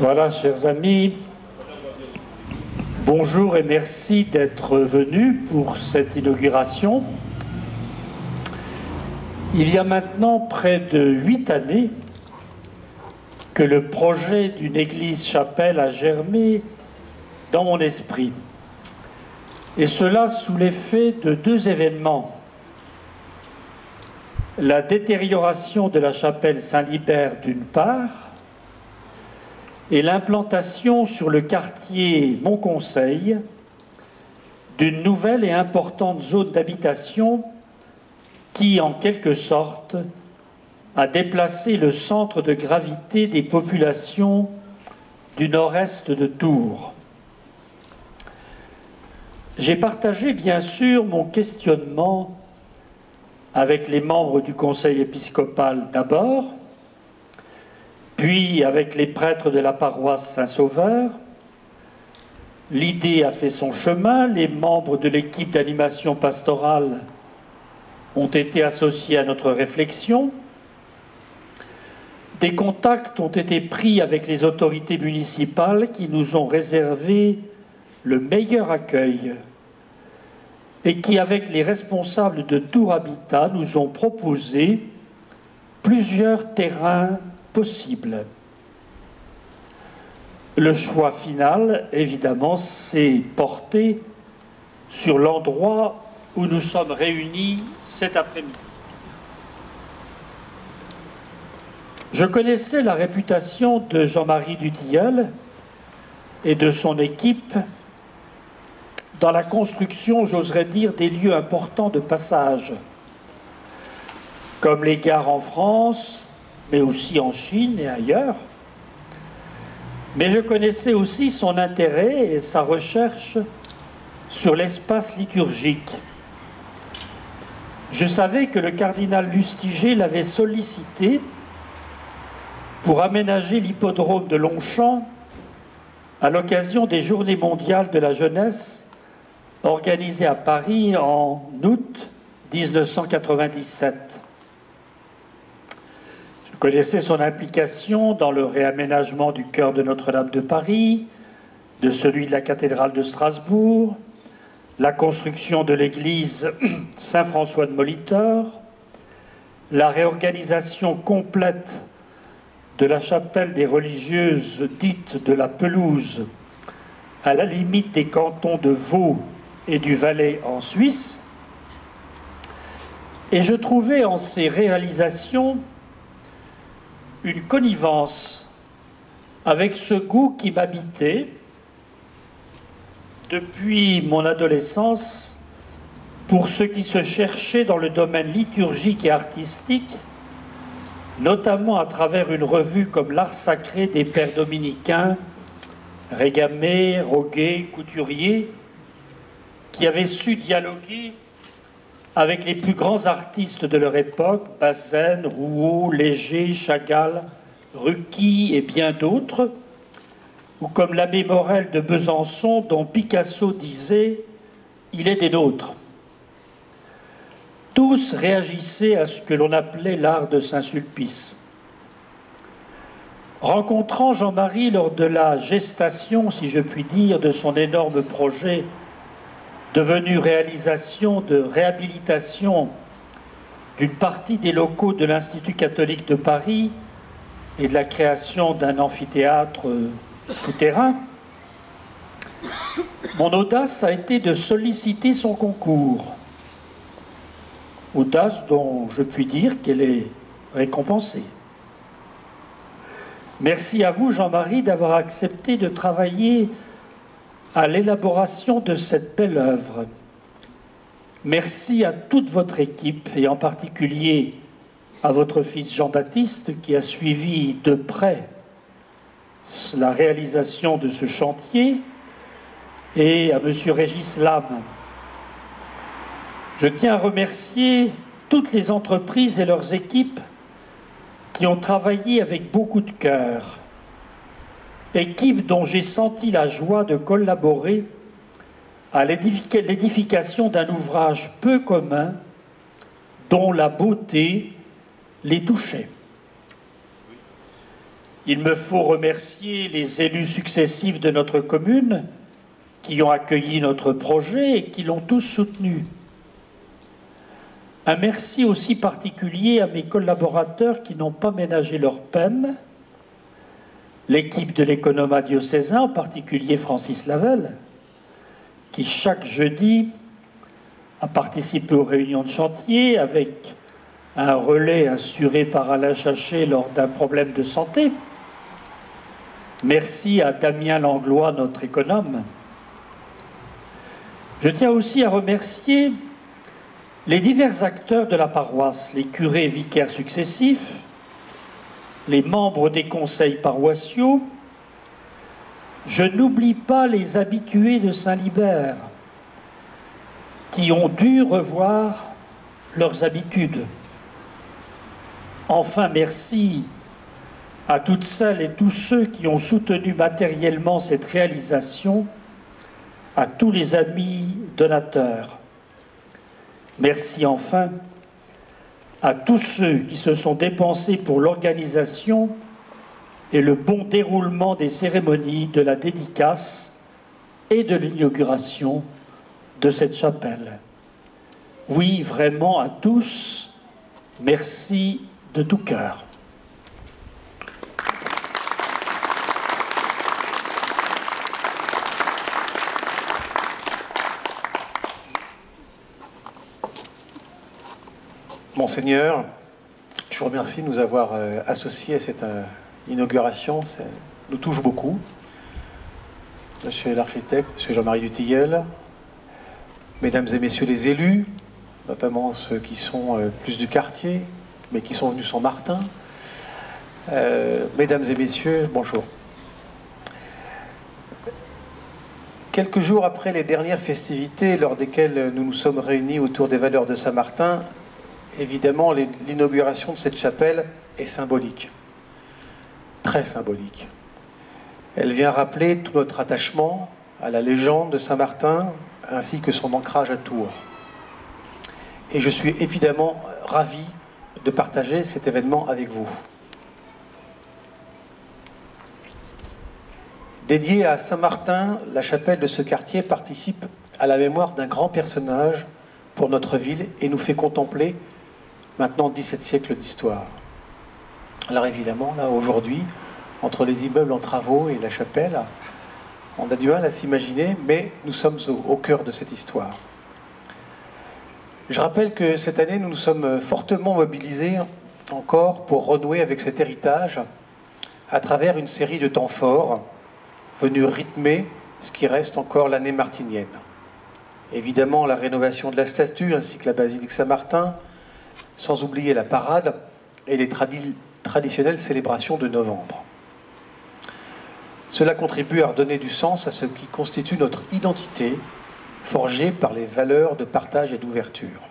Voilà, chers amis, bonjour et merci d'être venus pour cette inauguration. Il y a maintenant près de 8 années que le projet d'une église-chapelle a germé dans mon esprit. Et cela sous l'effet de deux événements. La détérioration de la chapelle Saint-Libert d'une part, et l'implantation sur le quartier Montconseil d'une nouvelle et importante zone d'habitation qui, en quelque sorte, a déplacé le centre de gravité des populations du nord-est de Tours. J'ai partagé bien sûr mon questionnement avec les membres du conseil épiscopal d'abord, puis avec les prêtres de la paroisse Saint-Sauveur. L'idée a fait son chemin, les membres de l'équipe d'animation pastorale ont été associés à notre réflexion. Des contacts ont été pris avec les autorités municipales qui nous ont réservé le meilleur accueil et qui, avec les responsables de Tours Habitat, nous ont proposé plusieurs terrains possibles. Le choix final, évidemment, s'est porté sur l'endroit où nous sommes réunis cet après-midi. Je connaissais la réputation de Jean-Marie Dutilleul et de son équipe dans la construction, j'oserais dire, des lieux importants de passage, comme les gares en France, mais aussi en Chine et ailleurs. Mais je connaissais aussi son intérêt et sa recherche sur l'espace liturgique. Je savais que le cardinal Lustiger l'avait sollicité pour aménager l'hippodrome de Longchamp à l'occasion des Journées mondiales de la jeunesse organisées à Paris en août 1997. Je connaissais son implication dans le réaménagement du chœur de Notre-Dame de Paris, de celui de la cathédrale de Strasbourg, la construction de l'église Saint-François de Molitor, la réorganisation complète de la chapelle des religieuses dites de la Pelouse, à la limite des cantons de Vaud et du Valais en Suisse. Et je trouvais en ces réalisations une connivence avec ce goût qui m'habitait depuis mon adolescence pour ce qui se cherchait dans le domaine liturgique et artistique, notamment à travers une revue comme l'Art sacré des pères dominicains, Régamé, Roguet, Couturier, qui avaient su dialoguer avec les plus grands artistes de leur époque, Bazaine, Rouault, Léger, Chagall, Rucky et bien d'autres, ou comme l'abbé Morel de Besançon, dont Picasso disait « il est des nôtres ». Tous réagissaient à ce que l'on appelait l'art de Saint-Sulpice. Rencontrant Jean-Marie lors de la gestation, si je puis dire, de son énorme projet devenu réalisation de réhabilitation d'une partie des locaux de l'Institut catholique de Paris et de la création d'un amphithéâtre souterrain, mon audace a été de solliciter son concours. Audace dont je puis dire qu'elle est récompensée. Merci à vous, Jean-Marie, d'avoir accepté de travailler à l'élaboration de cette belle œuvre. Merci à toute votre équipe et en particulier à votre fils Jean-Baptiste qui a suivi de près la réalisation de ce chantier et à monsieur Régis Lame. Je tiens à remercier toutes les entreprises et leurs équipes qui ont travaillé avec beaucoup de cœur. Équipe dont j'ai senti la joie de collaborer à l'édification d'un ouvrage peu commun dont la beauté les touchait. Il me faut remercier les élus successifs de notre commune qui ont accueilli notre projet et qui l'ont tous soutenu. Un merci aussi particulier à mes collaborateurs qui n'ont pas ménagé leur peine, l'équipe de l'économat diocésain, en particulier Francis Lavelle, qui chaque jeudi a participé aux réunions de chantier avec un relais assuré par Alain Chachet lors d'un problème de santé. Merci à Damien Langlois, notre économe. Je tiens aussi à remercier les divers acteurs de la paroisse, les curés et vicaires successifs, les membres des conseils paroissiaux. Je n'oublie pas les habitués de Saint-Libert qui ont dû revoir leurs habitudes. Enfin, merci à toutes celles et tous ceux qui ont soutenu matériellement cette réalisation, à tous les amis donateurs. Merci enfin à tous ceux qui se sont dépensés pour l'organisation et le bon déroulement des cérémonies de la dédicace et de l'inauguration de cette chapelle. Oui, vraiment à tous, merci de tout cœur. Monseigneur, je vous remercie de nous avoir associés à cette inauguration. Ça nous touche beaucoup. Monsieur l'architecte, monsieur Jean-Marie Dutilleul, mesdames et messieurs les élus, notamment ceux qui sont plus du quartier, mais qui sont venus sans Martin, mesdames et messieurs, bonjour. Quelques jours après les dernières festivités lors desquelles nous nous sommes réunis autour des valeurs de Saint-Martin, évidemment, l'inauguration de cette chapelle est symbolique, très symbolique. Elle vient rappeler tout notre attachement à la légende de Saint-Martin, ainsi que son ancrage à Tours. Et je suis évidemment ravi de partager cet événement avec vous. Dédiée à Saint-Martin, la chapelle de ce quartier participe à la mémoire d'un grand personnage pour notre ville et nous fait contempler maintenant 17 siècles d'histoire. Alors évidemment, là, aujourd'hui, entre les immeubles en travaux et la chapelle, on a du mal à s'imaginer, mais nous sommes au cœur de cette histoire. Je rappelle que cette année, nous nous sommes fortement mobilisés encore pour renouer avec cet héritage à travers une série de temps forts venus rythmer ce qui reste encore l'année martinienne. Évidemment, la rénovation de la statue ainsi que la basilique Saint-Martin, sans oublier la parade et les traditionnelles célébrations de novembre. Cela contribue à redonner du sens à ce qui constitue notre identité, forgée par les valeurs de partage et d'ouverture.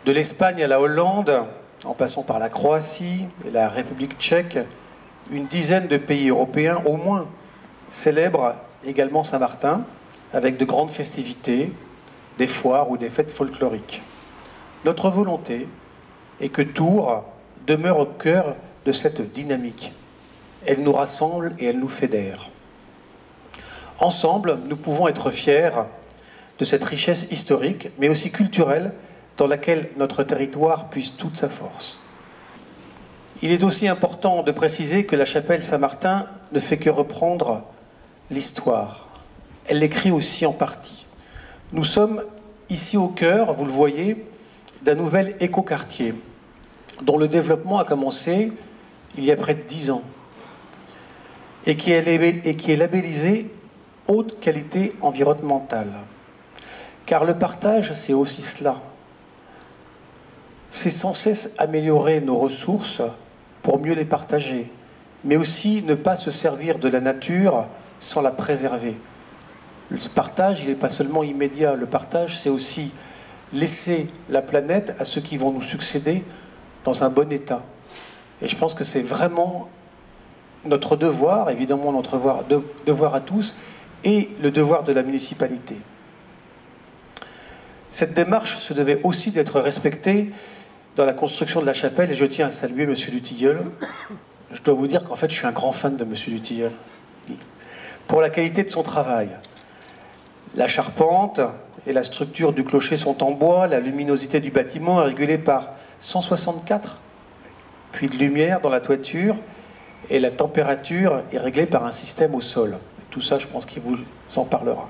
De l'Espagne à la Hollande, en passant par la Croatie et la République tchèque, une dizaine de pays européens au moins célèbrent également Saint-Martin avec de grandes festivités, des foires ou des fêtes folkloriques. Notre volonté est que Tours demeure au cœur de cette dynamique. Elle nous rassemble et elle nous fédère. Ensemble, nous pouvons être fiers de cette richesse historique, mais aussi culturelle, dans laquelle notre territoire puise toute sa force. Il est aussi important de préciser que la chapelle Saint-Martin ne fait que reprendre l'histoire. Elle l'écrit aussi en partie. Nous sommes ici au cœur, vous le voyez, d'un nouvel écoquartier dont le développement a commencé il y a près de 10 ans et qui est labellisé haute qualité environnementale. Car le partage, c'est aussi cela. C'est sans cesse améliorer nos ressources pour mieux les partager, mais aussi ne pas se servir de la nature sans la préserver. Le partage, il n'est pas seulement immédiat. Le partage, c'est aussi laisser la planète à ceux qui vont nous succéder dans un bon état. Et je pense que c'est vraiment notre devoir, évidemment notre devoir à tous, et le devoir de la municipalité. Cette démarche se devait aussi d'être respectée dans la construction de la chapelle, et je tiens à saluer M. Dutilleul, je dois vous dire qu'en fait, je suis un grand fan de Monsieur Dutilleul. Pour la qualité de son travail. La charpente et la structure du clocher sont en bois, la luminosité du bâtiment est régulée par 164 puits de lumière dans la toiture, et la température est réglée par un système au sol. Et tout ça, je pense qu'il vous en parlera.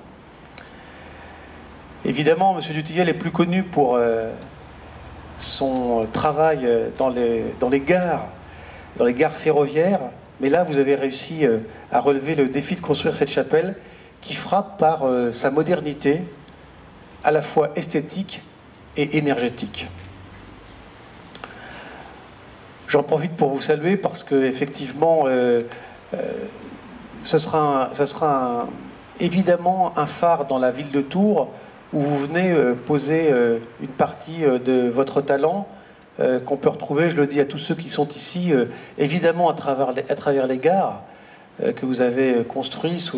Évidemment, M. Dutilleul est plus connu pour son travail dans les gares ferroviaires, mais là, vous avez réussi à relever le défi de construire cette chapelle qui frappe par sa modernité, à la fois esthétique et énergétique. J'en profite pour vous saluer parce que effectivement, ce sera évidemment un phare dans la ville de Tours où vous venez poser une partie de votre talent qu'on peut retrouver, je le dis à tous ceux qui sont ici, évidemment à travers les gares que vous avez construits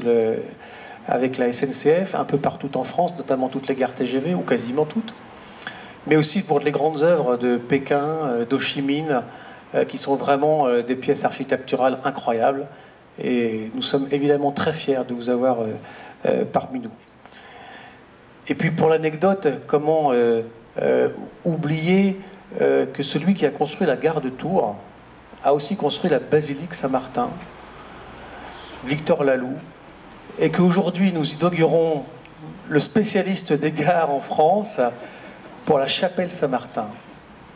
avec la SNCF, un peu partout en France, notamment toutes les gares TGV, ou quasiment toutes, mais aussi pour les grandes œuvres de Pékin, d'Ho Chi Minh, qui sont vraiment des pièces architecturales incroyables. Et nous sommes évidemment très fiers de vous avoir parmi nous. Et puis pour l'anecdote, comment oublier que celui qui a construit la gare de Tours a aussi construit la basilique Saint-Martin, Victor Laloux, et qu'aujourd'hui nous inaugurons le spécialiste des gares en France pour la chapelle Saint-Martin.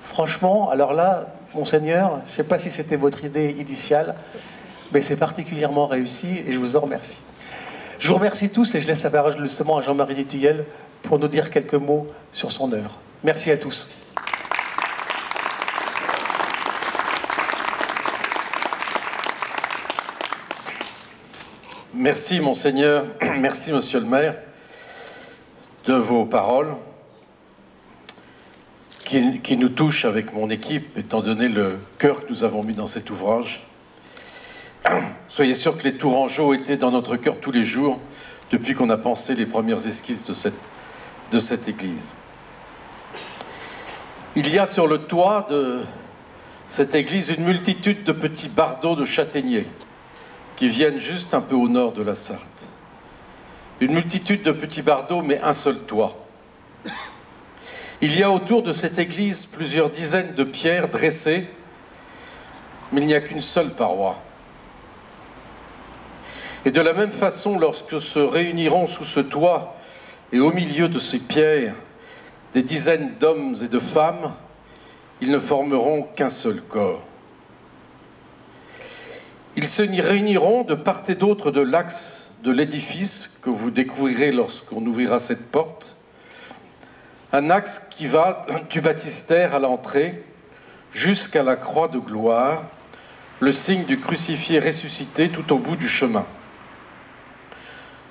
Franchement, alors là, Monseigneur, je ne sais pas si c'était votre idée initiale, mais c'est particulièrement réussi et je vous en remercie. Je vous remercie tous et je laisse la parole justement à Jean-Marie Dutilleul pour nous dire quelques mots sur son œuvre. Merci à tous. Merci, Monseigneur, merci, Monsieur le maire, de vos paroles qui nous touchent avec mon équipe, étant donné le cœur que nous avons mis dans cet ouvrage. Soyez sûr que les Tourangeaux étaient dans notre cœur tous les jours depuis qu'on a pensé les premières esquisses de cette église. Il y a sur le toit de cette église une multitude de petits bardeaux de châtaigniers qui viennent juste un peu au nord de la Sarthe. Une multitude de petits bardeaux, mais un seul toit. Il y a autour de cette église plusieurs dizaines de pierres dressées, mais il n'y a qu'une seule paroi. Et de la même façon, lorsque se réuniront sous ce toit et au milieu de ces pierres des dizaines d'hommes et de femmes, ils ne formeront qu'un seul corps. Ils se réuniront de part et d'autre de l'axe de l'édifice que vous découvrirez lorsqu'on ouvrira cette porte, un axe qui va du baptistère à l'entrée jusqu'à la croix de gloire, le signe du crucifié ressuscité tout au bout du chemin.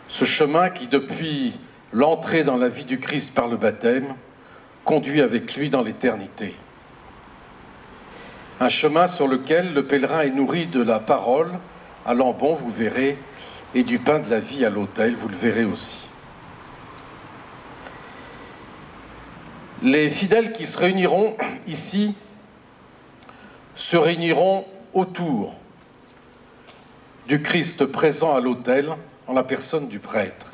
Ce chemin qui, depuis l'entrée dans la vie du Christ par le baptême, conduit avec lui dans l'éternité. Un chemin sur lequel le pèlerin est nourri de la parole, à l'ambon, vous verrez, et du pain de la vie à l'autel, vous le verrez aussi. Les fidèles qui se réuniront ici se réuniront autour du Christ présent à l'autel en la personne du prêtre.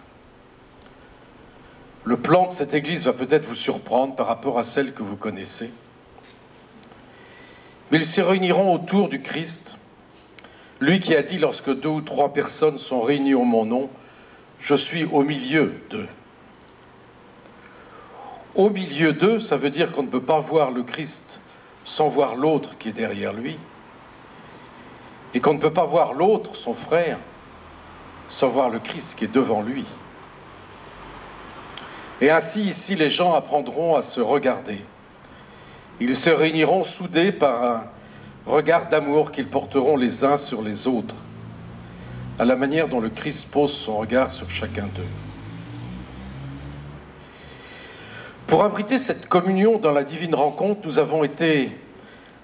Le plan de cette église va peut-être vous surprendre par rapport à celle que vous connaissez. Mais ils se réuniront autour du Christ, lui qui a dit lorsque 2 ou 3 personnes sont réunies en mon nom, je suis au milieu d'eux. Au milieu d'eux, ça veut dire qu'on ne peut pas voir le Christ sans voir l'autre qui est derrière lui, et qu'on ne peut pas voir l'autre, son frère, sans voir le Christ qui est devant lui. Et ainsi, ici, les gens apprendront à se regarder. Ils se réuniront soudés par un regard d'amour qu'ils porteront les uns sur les autres, à la manière dont le Christ pose son regard sur chacun d'eux. Pour abriter cette communion dans la divine rencontre, nous avons été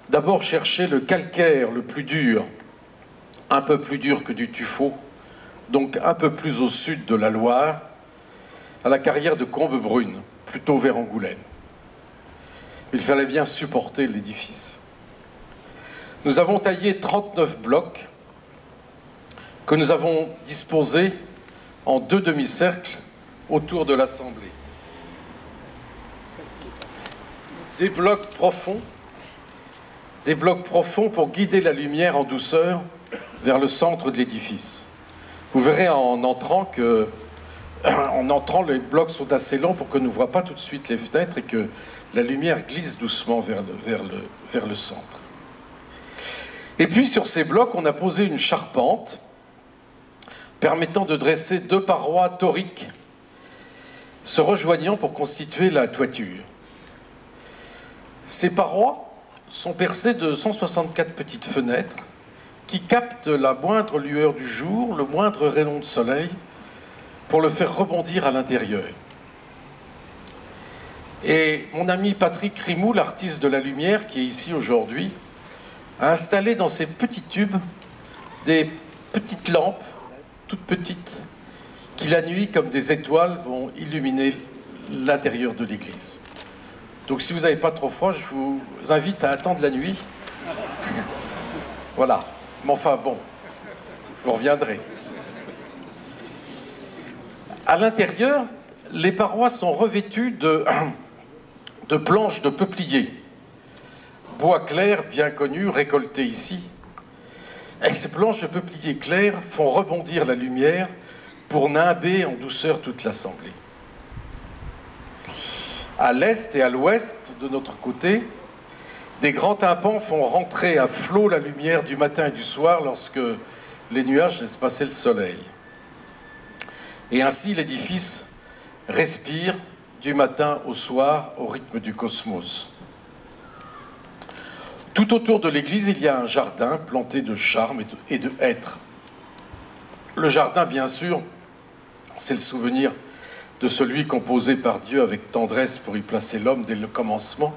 d'abord chercher le calcaire le plus dur, un peu plus dur que du tuffeau, donc un peu plus au sud de la Loire, à la carrière de Combebrune, plutôt vers Angoulême. Il fallait bien supporter l'édifice. Nous avons taillé 39 blocs que nous avons disposés en 2 demi-cercles autour de l'Assemblée. Des blocs profonds pour guider la lumière en douceur vers le centre de l'édifice. Vous verrez en entrant, les blocs sont assez longs pour que nous ne voyons pas tout de suite les fenêtres et que la lumière glisse doucement vers le centre. Et puis sur ces blocs, on a posé une charpente permettant de dresser 2 parois toriques se rejoignant pour constituer la toiture. Ces parois sont percées de 164 petites fenêtres qui captent la moindre lueur du jour, le moindre rayon de soleil, pour le faire rebondir à l'intérieur. Et mon ami Patrick Rimou, l'artiste de la lumière, qui est ici aujourd'hui, a installé dans ces petits tubes des petites lampes, toutes petites, qui la nuit, comme des étoiles, vont illuminer l'intérieur de l'église. Donc si vous n'avez pas trop froid, je vous invite à attendre la nuit. Voilà. Mais enfin bon, vous reviendrez. À l'intérieur, les parois sont revêtues de planches de peuplier. Bois clair, bien connu, récolté ici. Et ces planches de peuplier clair font rebondir la lumière pour nimber en douceur toute l'assemblée. À l'est et à l'ouest, de notre côté, des grands tympans font rentrer à flot la lumière du matin et du soir lorsque les nuages laissent passer le soleil. Et ainsi l'édifice respire du matin au soir au rythme du cosmos. Tout autour de l'église, il y a un jardin planté de charme et de hêtres. Le jardin, bien sûr, c'est le souvenir de celui composé par Dieu avec tendresse pour y placer l'homme dès le commencement.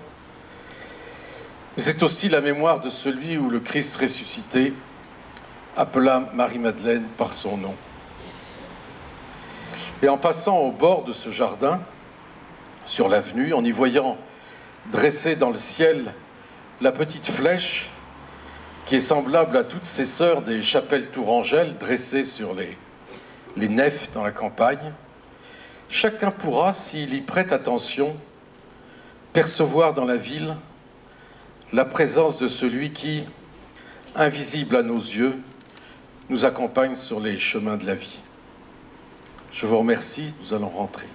Mais c'est aussi la mémoire de celui où le Christ ressuscité appela Marie-Madeleine par son nom. Et en passant au bord de ce jardin, sur l'avenue, en y voyant dresser dans le ciel la petite flèche qui est semblable à toutes ces sœurs des chapelles tourangelles dressées sur les nefs dans la campagne, chacun pourra, s'il y prête attention, percevoir dans la ville la présence de celui qui, invisible à nos yeux, nous accompagne sur les chemins de la vie. Je vous remercie, nous allons rentrer.